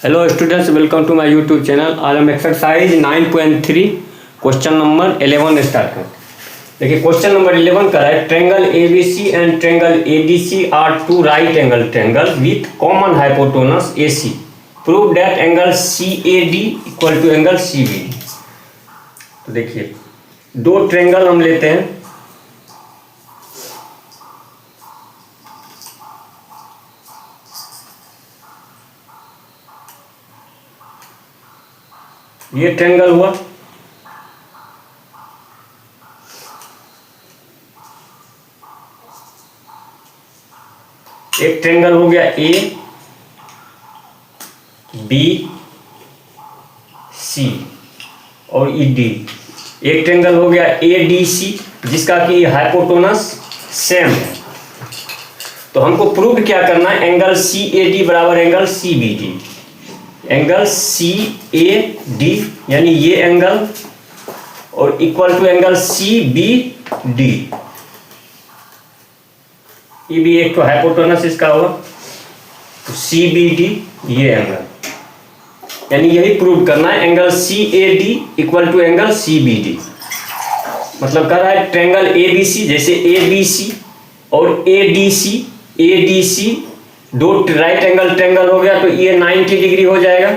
Hello students, welcome to my YouTube channel. आज हम exercise 9.3 question number 11 start करें। देखिए क्वेश्चन नंबर 11 का है triangle ABC and triangle ADC are two right angle triangle with common hypotenuse AC. Prove that angle CAD equal to angle CBD. तो देखिए दो triangle हम लेते हैं। ये ट्रायंगल हुआ, एक ट्रायंगल हो गया ए बी सी और ई डी। एक ट्रायंगल हो गया ए डी सी जिसका कि हाइपोटेनस सेम है। तो हमको प्रूव क्या करना है, एंगल सी ए डी बराबर angle C B D. Angle C A D यानी ये एंगल और equal to angle C B D. ये भी एक तो हाइपोटेनस इसका होगा, तो सी बी डी ये एंगल, यानी यही प्रूव करना है angle C A D equal to angle C B D. मतलब कर रहा है ट्रायंगल ए बी सी, जैसे ए बी सी और ए डी सी दो राइट एंगल ट्रायंगल हो गया, तो ये 90 डिग्री हो जाएगा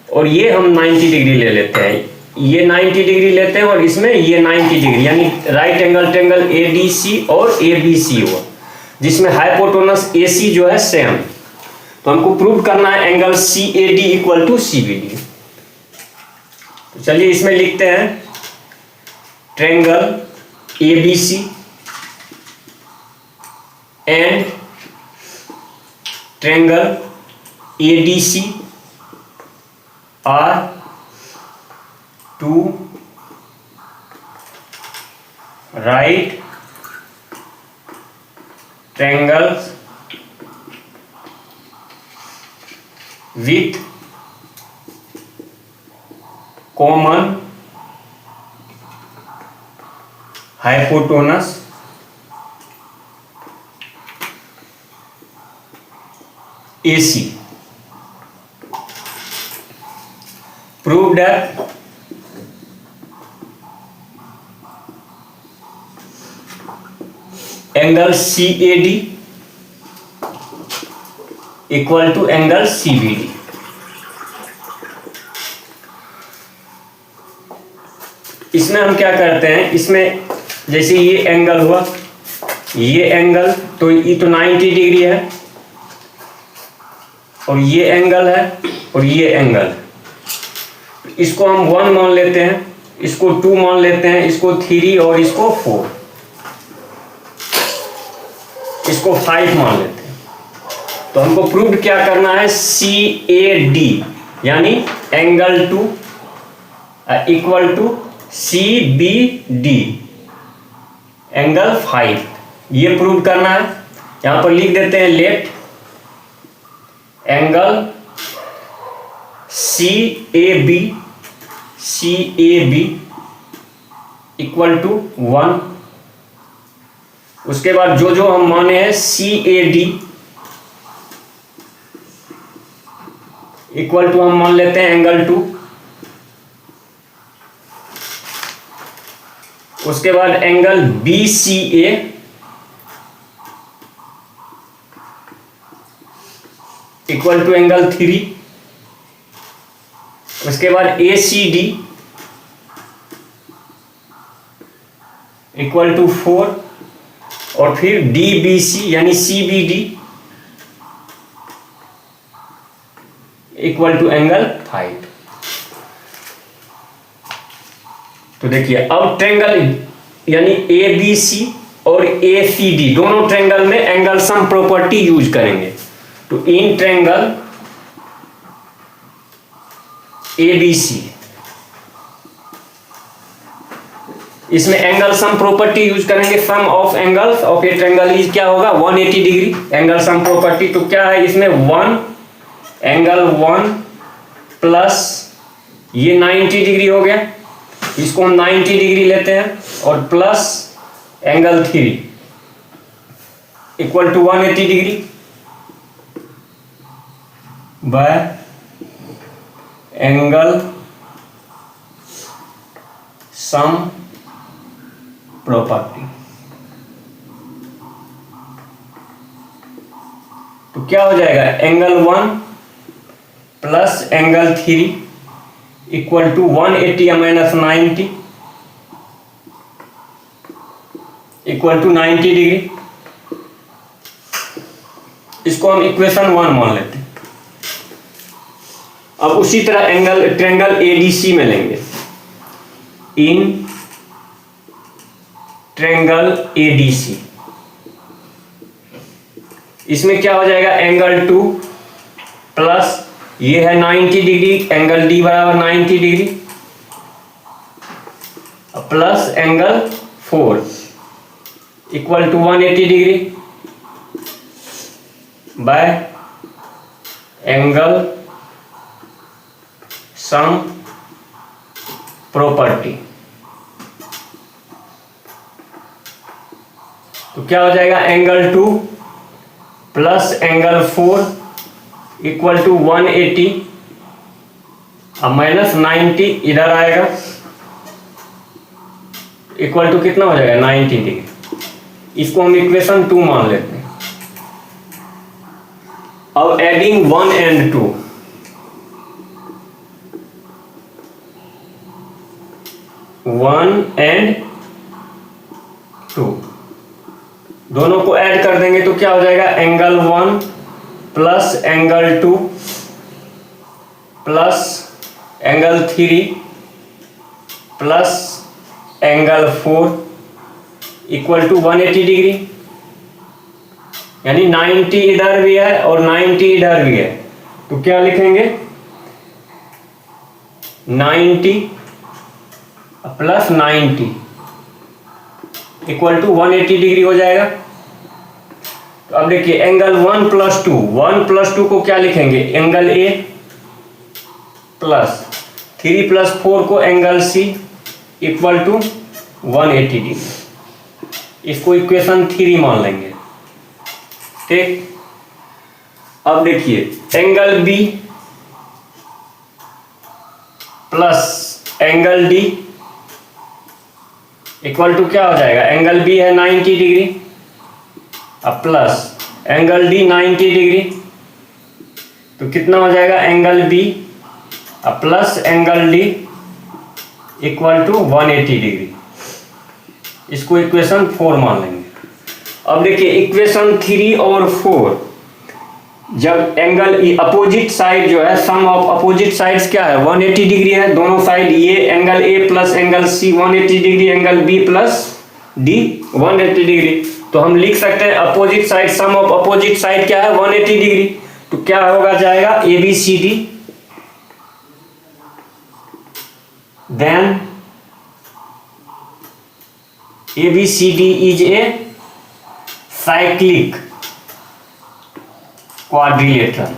और ये हम 90 डिग्री ले लेते हैं। ये 90 डिग्री लेते हैं और इसमें ये 90 डिग्री, यानी right angle triangle A D C और ए बी सी हुआ, जिसमें हाइपोटेनस ए सी जो है सेम। तो हमको प्रूव करना है angle C A D equal to C B D. तो चलिए इसमें लिखते हैं triangle A B C and triangle ADC are two right triangles with common hypotenuse AC. Prove that angle CAD equal to angle CBD. इसमें हम क्या करते हैं, इसमें जैसे ये एंगल हुआ, ये एंगल तो ये तो 90 डिग्री है और ये एंगल है और ये एंगल, इसको हम 1 मान लेते हैं, इसको 2 मान लेते हैं, इसको 3 और इसको 4, इसको 5 मान लेते हैं। तो हमको प्रूव क्या करना है, सी ए डी यानी angle 2 equal to C B D angle 5, ये प्रूव करना है। यहां पर लिख देते हैं let angle C A B equal to 1। उसके बाद जो जो हम माने हैं C A D equal to हम मान लेते हैं एंगल 2। उसके बाद angle B C A equal to angle 3। उसके बाद A C D equal to 4 और फिर डी बी सी यानी C B D equal to angle 5। तो देखिए अब ट्रायंगल यानी ए बी सी और ए सी डी दोनों ट्रायंगल में एंगल सम प्रॉपर्टी यूज करेंगे। तो इन ट्रायंगल ABC इसमें एंगल सम प्रॉपर्टी यूज करेंगे। Sum of angles of a triangle is क्या होगा 180 डिग्री, एंगल सम प्रॉपर्टी। तो क्या है इसमें 1 एंगल 1 प्लस ये 90 डिग्री हो गया, इसको हम 90 डिग्री लेते हैं और plus angle 3 equal to 180 degree by angle sum property. तो क्या हो जाएगा, angle 1 plus angle 3 equal to 180 minus 90 equal to 90 degree. इसको हम इक्वेशन 1 मान लेते हैं। अब उसी तरह एंगल ट्रायंगल एडीसी में लेंगे। इन ट्रायंगल एडीसी इसमें क्या हो जाएगा, एंगल 2 प्लस ये है 90 डिग्री, एंगल डी बराबर 90 degree plus angle 4 equal to 180 degree by angle sum property. तो क्या हो जाएगा, angle 2 plus angle 4 equal to 180 अब माइनस 90 इधर आएगा इक्वल टू कितना हो जाएगा, 90 डिग्री। इसको हम इक्वेशन 2 मान लेते हैं। अब एडिंग 1 एंड 2, दोनों को ऐड कर देंगे तो क्या हो जाएगा, angle 1 plus angle 2 plus angle 3 plus angle 4 equal to 180 degree. यानी 90 इधर भी है और 90 इधर भी है, तो क्या लिखेंगे, 90 प्लस 90 इक्वल टू 180 डिग्री हो जाएगा। तो अब देखिए एंगल 1 प्लस 2, 1 प्लस 2 को क्या लिखेंगे, एंगल ए प्लस 3 प्लस 4 को angle C equal to 180 degree. इसको इक्वेशन 3 मान लेंगे। ठीक, अब देखिए angle B plus angle D equal to क्या हो जाएगा, एंगल बी है 90 डिग्री अब प्लस एंगल डी 90 डिग्री, तो कितना हो जाएगा, एंगल बी अब plus angle D equal to 180 degree. इसको इक्वेशन 4 मान लेंगे। अब देखिए इक्वेशन 3 और 4, जब एंगल अपोजिट साइड जो है, सम ऑफ अपोजिट साइड्स क्या है, 180 डिग्री है दोनों साइड। ये angle A plus angle C 180 degree, angle B plus D 180 degree. तो हम लिख सकते हैं opposite side, sum of opposite side क्या है, 180 डिग्री। तो क्या होगा जाएगा, A B C D, then A B C D is a cyclic quadrilateral.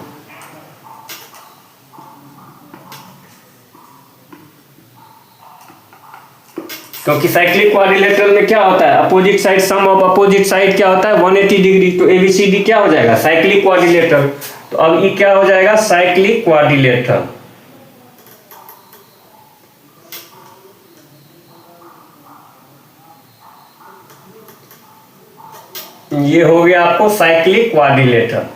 क्योंकि साइक्लिक क्वाड्रिलेटरल में क्या होता है, opposite side, sum of opposite side क्या होता है, 180 डिग्री। तो एबीसीडी क्या हो जाएगा, साइक्लिक क्वाड्रिलेटरल। तो अब ये क्या हो जाएगा, साइक्लिक क्वाड्रिलेटरल। ये हो गया आपको साइक्लिक क्वाड्रिलेटरल।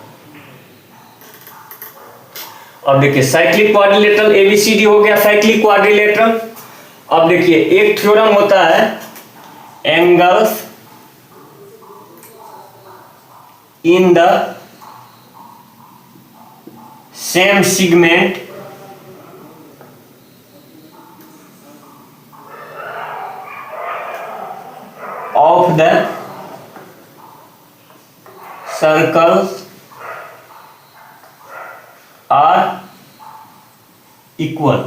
अब देखिए साइक्लिक क्वाड्रिलेटरल एबीसीडी हो गया साइक्लिक क्वाड्रिलेटरल। अब देखिए एक थ्योरम होता है angles in the same segment of the circles are equal.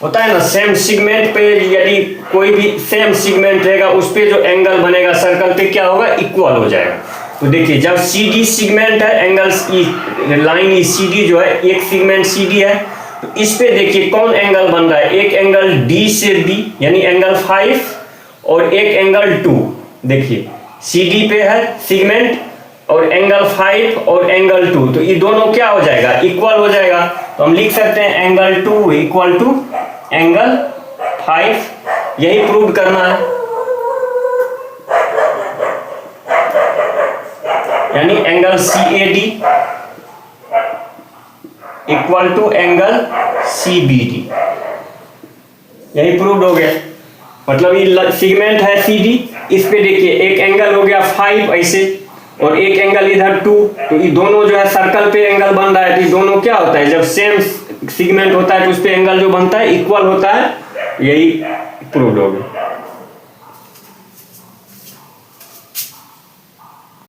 होता है ना, सेम सेगमेंट पे यदि कोई भी सेम सेगमेंट रहेगा उस पे जो एंगल बनेगा सर्कल पे क्या होगा, इक्वल हो जाएगा। तो देखिए जब सी डी सेगमेंट है, एंगल्स की लाइन सी डी जो है, एक सेगमेंट सी डी है, तो इस पे देखिए कौन एंगल बन रहा है, एक एंगल डी से बी यानी एंगल 5 और एक एंगल 2। देखिए सी डी पे है सेगमेंट और एंगल 5 और एंगल 2, तो ये दोनों क्या हो जाएगा, इक्वल हो जाएगा। तो हम लिख सकते हैं एंगल 2 इक्वल टू एंगल 5, यही प्रूव करना है। यानी angle CAD equal to angle CBD, यही प्रूव हो गया। मतलब ये सेगमेंट है CD, इस पे देखिए एक एंगल हो गया 5 ऐसे और एक एंगल इधर 2, तो ये दोनों जो है सर्कल पे एंगल बन रहा है। तो ये दोनों क्या होता है, जब सेम सेगमेंट होता है तो उस पे एंगल जो बनता है इक्वल होता है, यही प्रूव हो गया।